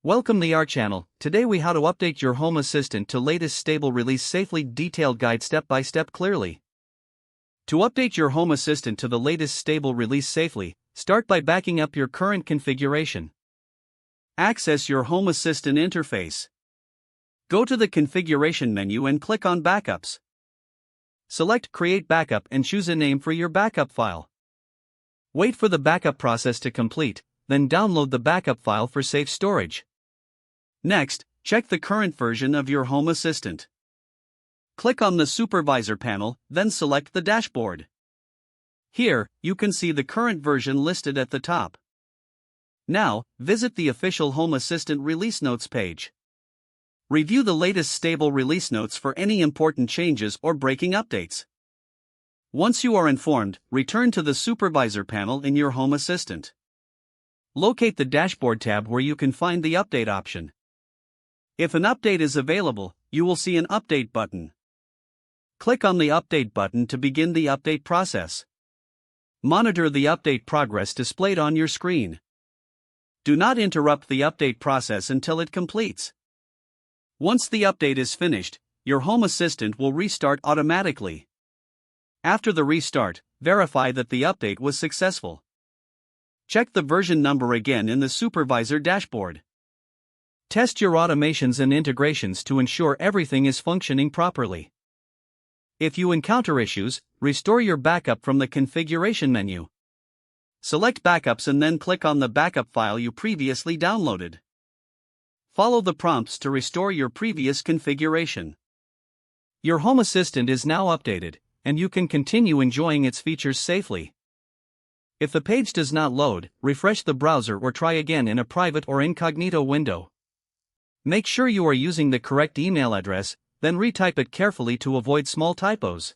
Welcome to our channel. Today we how to update your Home Assistant to latest stable release safely. Detailed guide step by step clearly. To update your Home Assistant to the latest stable release safely, start by backing up your current configuration. Access your Home Assistant interface. Go to the configuration menu and click on Backups. Select Create Backup and choose a name for your backup file. Wait for the backup process to complete, then download the backup file for safe storage. Next, check the current version of your Home Assistant. Click on the Supervisor panel, then select the dashboard. Here, you can see the current version listed at the top. Now, visit the official Home Assistant Release Notes page. Review the latest stable release notes for any important changes or breaking updates. Once you are informed, return to the Supervisor panel in your Home Assistant. Locate the Dashboard tab where you can find the Update option. If an update is available, you will see an Update button. Click on the Update button to begin the update process. Monitor the update progress displayed on your screen. Do not interrupt the update process until it completes. Once the update is finished, your Home Assistant will restart automatically. After the restart, verify that the update was successful. Check the version number again in the Supervisor dashboard. Test your automations and integrations to ensure everything is functioning properly. If you encounter issues, restore your backup from the configuration menu. Select Backups and then click on the backup file you previously downloaded. Follow the prompts to restore your previous configuration. Your Home Assistant is now updated, and you can continue enjoying its features safely. If the page does not load, refresh the browser or try again in a private or incognito window. Make sure you are using the correct email address, then retype it carefully to avoid small typos.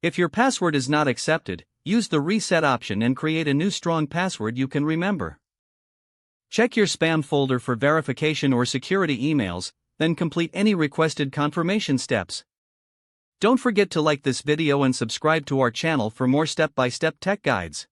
If your password is not accepted, use the reset option and create a new strong password you can remember. Check your spam folder for verification or security emails, then complete any requested confirmation steps. Don't forget to like this video and subscribe to our channel for more step-by-step tech guides.